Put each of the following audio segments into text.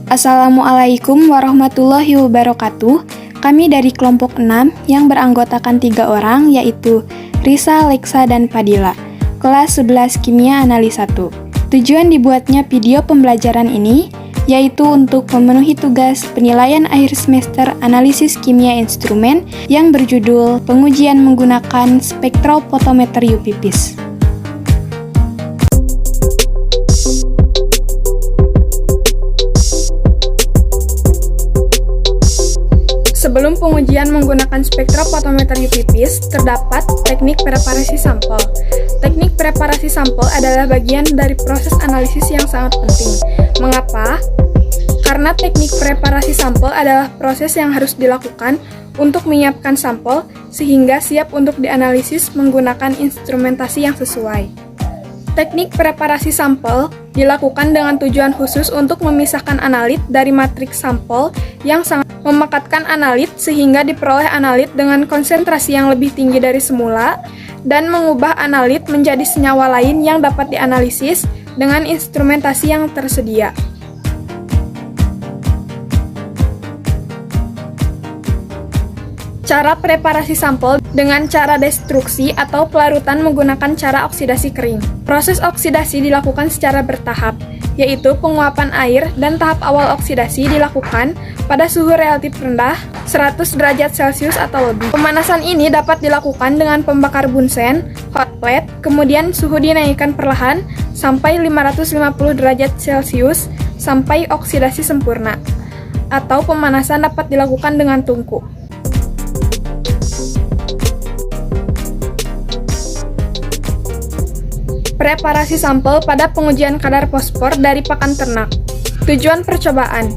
Assalamualaikum warahmatullahi wabarakatuh. Kami dari kelompok 6 yang beranggotakan 3 orang, yaitu Risa, Lexa, dan Fadila. Kelas 11 Kimia Analis 1. Tujuan dibuatnya video pembelajaran ini yaitu untuk memenuhi tugas penilaian akhir semester analisis kimia instrumen yang berjudul pengujian menggunakan spektrofotometer UV-Vis. Sebelum pengujian menggunakan spektrofotometer UV-Vis, terdapat teknik preparasi sampel. Teknik preparasi sampel adalah bagian dari proses analisis yang sangat penting. Mengapa? Karena teknik preparasi sampel adalah proses yang harus dilakukan untuk menyiapkan sampel sehingga siap untuk dianalisis menggunakan instrumentasi yang sesuai. Teknik preparasi sampel dilakukan dengan tujuan khusus untuk memisahkan analit dari matriks sampel yang sangat memekatkan analit sehingga diperoleh analit dengan konsentrasi yang lebih tinggi dari semula dan mengubah analit menjadi senyawa lain yang dapat dianalisis dengan instrumentasi yang tersedia. Cara preparasi sampel dengan cara destruksi atau pelarutan menggunakan cara oksidasi kering. Proses oksidasi dilakukan secara bertahap, yaitu penguapan air dan tahap awal oksidasi dilakukan pada suhu relatif rendah 100 derajat Celcius atau lebih. Pemanasan ini dapat dilakukan dengan pembakar bunsen, hot plate, kemudian suhu dinaikkan perlahan sampai 550 derajat Celcius sampai oksidasi sempurna. Atau pemanasan dapat dilakukan dengan tungku. Preparasi sampel pada pengujian kadar fosfor dari pakan ternak. Tujuan percobaan: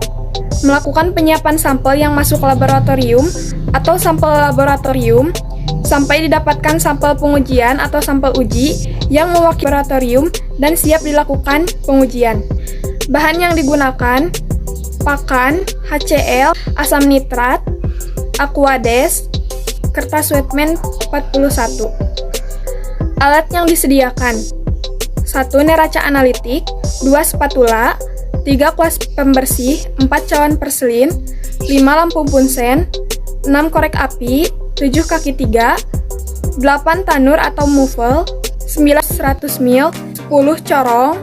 melakukan penyiapan sampel yang masuk laboratorium atau sampel laboratorium sampai didapatkan sampel pengujian atau sampel uji yang mewakili laboratorium dan siap dilakukan pengujian. Bahan yang digunakan: pakan, HCl, asam nitrat, Aquades, kertas Wetman 41. Alat yang disediakan: 1 neraca analitik, 2 spatula, 3 kuas pembersih, 4 cawan perselin, 5 lampu bunsen, 6 korek api, 7 kaki 3, 8 tanur atau muffle, 9 100 ml, 10 corong,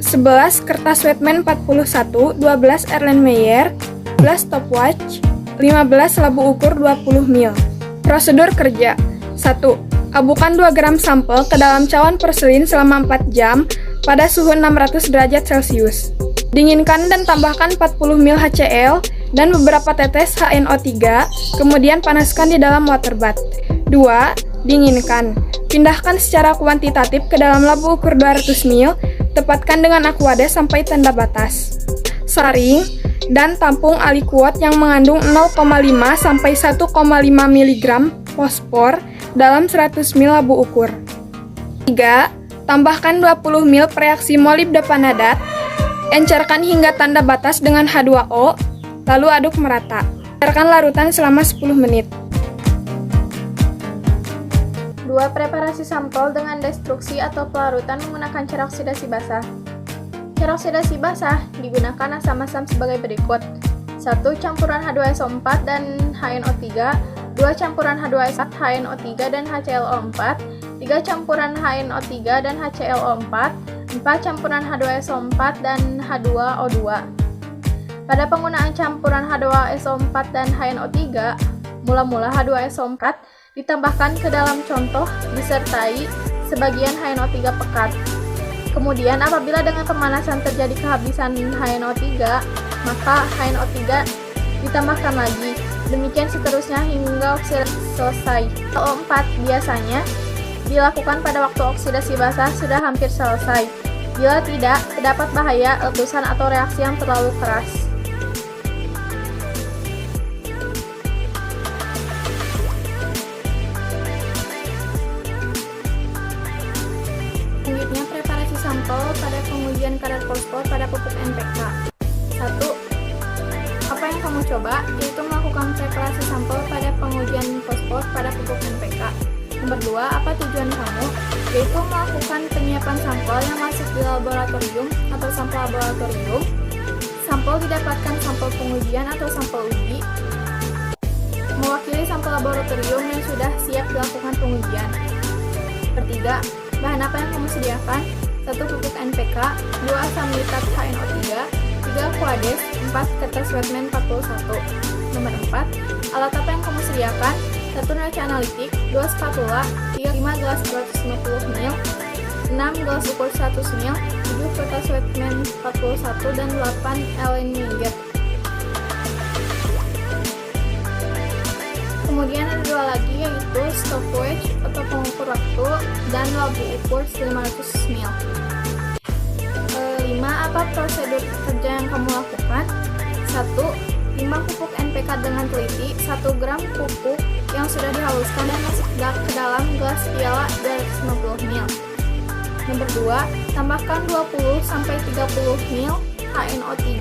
11 kertas Wetman 41, 12 Erlenmeyer, 12 stopwatch, 15 labu ukur 20 ml. Prosedur kerja: 1. Abukan 2 gram sampel ke dalam cawan porselin selama 4 jam pada suhu 600 derajat Celcius. Dinginkan dan tambahkan 40 ml HCl dan beberapa tetes HNO3, kemudian panaskan di dalam water bath. 2. Dinginkan. Pindahkan secara kuantitatif ke dalam labu ukur 200 ml, tepatkan dengan Aquades sampai tanda batas. Saring dan tampung aliquot yang mengandung 0,5 sampai 1,5 mg fosfor dalam 100 ml labu ukur. 3. Tambahkan 20 ml preaksi molibdepanadat, encerkan hingga tanda batas dengan H2O, lalu aduk merata. Biarkan larutan selama 10 menit. 2. Preparasi sampel dengan destruksi atau pelarutan menggunakan cara oksidasi basah. Cara oksidasi basah digunakan asam-asam sebagai berikut: 1. Campuran H2SO4 dan HNO3, 2 campuran H2S4, HNO3 dan HClO4, 3 campuran HNO3 dan HClO4, 4 campuran H2SO4 dan H2O2. Pada penggunaan campuran H2SO4 dan HNO3, mula-mula H2SO4 ditambahkan ke dalam contoh disertai sebagian HNO3 pekat. Kemudian apabila dengan pemanasan terjadi kehabisan HNO3, maka HNO3 ditambahkan lagi. Demikian seterusnya hingga oksidasi selesai. HClO4 biasanya dilakukan pada waktu oksidasi basah sudah hampir selesai. Bila tidak, terdapat bahaya letusan atau reaksi yang terlalu keras. Selanjutnya, preparasi sampel pada pengujian kadar fosfor pada pupuk NPK. 1. Apa yang kamu coba? Yaitu melakukan preparasi sampel pada pengujian fosfor pada pupuk NPK. Nomor 2, apa tujuan kamu? Yaitu melakukan penyiapan sampel yang masuk di laboratorium atau sampel laboratorium Sampel didapatkan sampel pengujian atau sampel uji, mewakili sampel laboratorium yang sudah siap dilakukan pengujian. Bertiga, bahan apa yang kamu sediakan? 1 pupuk NPK, 2 asam nitrat HNO3, 3 Kuades, 4 kertas wetman 41. Nomor 4, alat apa yang kamu sediakan? 1 neraca analitik, 2 spatula, 5 gelas 250 ml, 6 gelas ukur 100 ml, 7 kertas wetman 41, dan 8 Allen Minigat. Kemudian ada 2 lagi, yaitu stopwatch atau pengukur waktu dan labu ukur 500 ml. 5. Apa prosedur kerja yang kamu lakukan? 1. 5 pupuk NPK dengan teliti, 1 gram pupuk yang sudah dihaluskan dan masuk ke dalam gelas piala 250 ml. Nomor 2, tambahkan 20-30 ml HNO3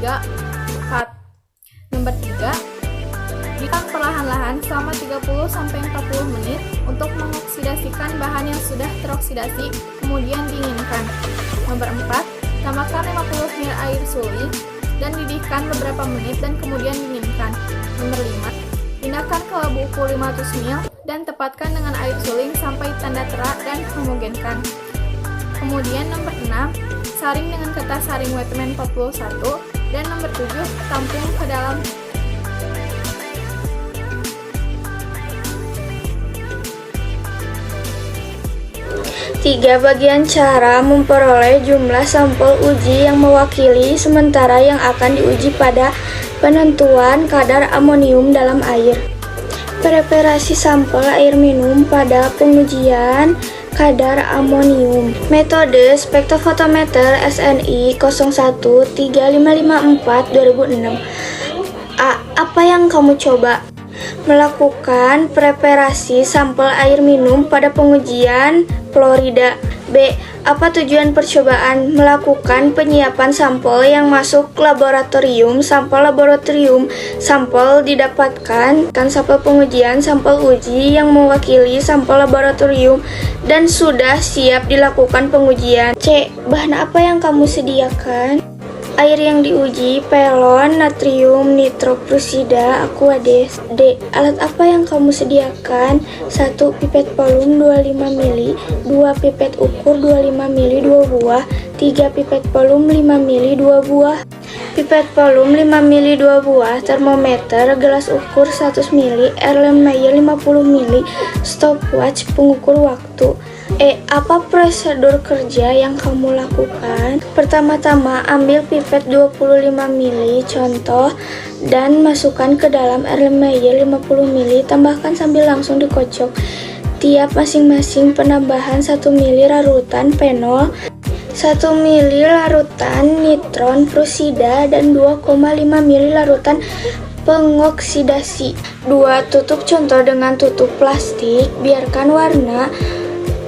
4. Nomor 3, biarkan perlahan-lahan selama 30-40 menit untuk mengoksidasikan bahan yang sudah teroksidasi, kemudian dinginkan. Nomor 4, tambahkan 50 ml air suling dan didihkan beberapa menit dan kemudian dinginkan. Nomor 5, pindahkan ke labu ukur 500 ml dan tepatkan dengan air suling sampai tanda terak dan homogenkan. Kemudian nomor 6, saring dengan kertas saring wetman 41, dan nomor 7, tampung ke dalam. Tiga bagian cara memperoleh jumlah sampel uji yang mewakili sementara yang akan diuji pada penentuan kadar amonium dalam air. Preparasi sampel air minum pada pengujian kadar amonium. Metode spektrofotometer SNI 013554 2006. A. Apa yang kamu coba? Melakukan preparasi sampel air minum pada pengujian Florida. B. Apa tujuan percobaan? Melakukan penyiapan sampel yang masuk laboratorium. Sampel laboratorium, sampel didapatkan, dan sampel pengujian, sampel uji yang mewakili sampel laboratorium dan sudah siap dilakukan pengujian. C. Bahan apa yang kamu sediakan? Air yang diuji, pelon, natrium, nitroprusida, aquades. D. Alat apa yang kamu sediakan? 1. Pipet volum 25 ml, 2 pipet ukur 25 ml 2 buah, 3 pipet volum 5 ml 2 buah. Pipet volum 5 ml 2 buah, termometer, gelas ukur 100 ml, Erlenmeyer 50 ml, stopwatch, pengukur waktu. E. Apa prosedur kerja yang kamu lakukan? Pertama-tama, ambil pipet 25 ml contoh dan masukkan ke dalam Erlenmeyer 50 ml, tambahkan sambil langsung dikocok. Tiap masing-masing penambahan 1 ml larutan fenol, 1 ml larutan nitron prusida, dan 2,5 ml larutan pengoksidasi. 2. Tutup contoh dengan tutup plastik, biarkan warna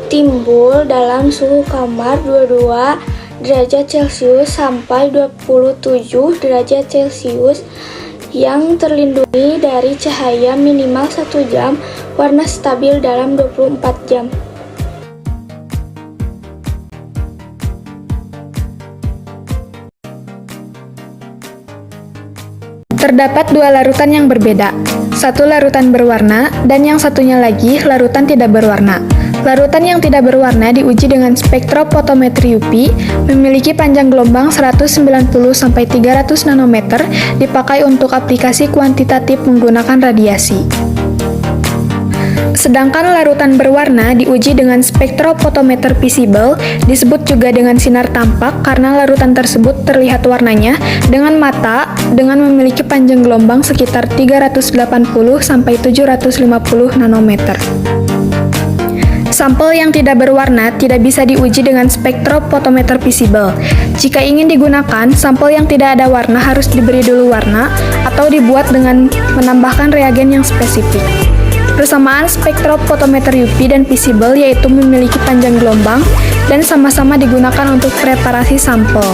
timbul dalam suhu kamar 22 derajat Celcius sampai 27 derajat Celcius yang terlindungi dari cahaya minimal 1 jam, warna stabil dalam 24 jam. Terdapat 2 larutan yang berbeda, satu larutan berwarna dan yang satunya lagi larutan tidak berwarna. Larutan yang tidak berwarna diuji dengan spektrofotometri UV, memiliki panjang gelombang 190-300 nanometer, dipakai untuk aplikasi kuantitatif menggunakan radiasi. Sedangkan larutan berwarna diuji dengan spektrofotometer visible, disebut juga dengan sinar tampak karena larutan tersebut terlihat warnanya dengan mata dengan memiliki panjang gelombang sekitar 380-750 nanometer. Sampel yang tidak berwarna tidak bisa diuji dengan spektrofotometer visible. Jika ingin digunakan, sampel yang tidak ada warna harus diberi dulu warna atau dibuat dengan menambahkan reagen yang spesifik. Persamaan spektrofotometer UV dan visible yaitu memiliki panjang gelombang dan sama-sama digunakan untuk preparasi sampel.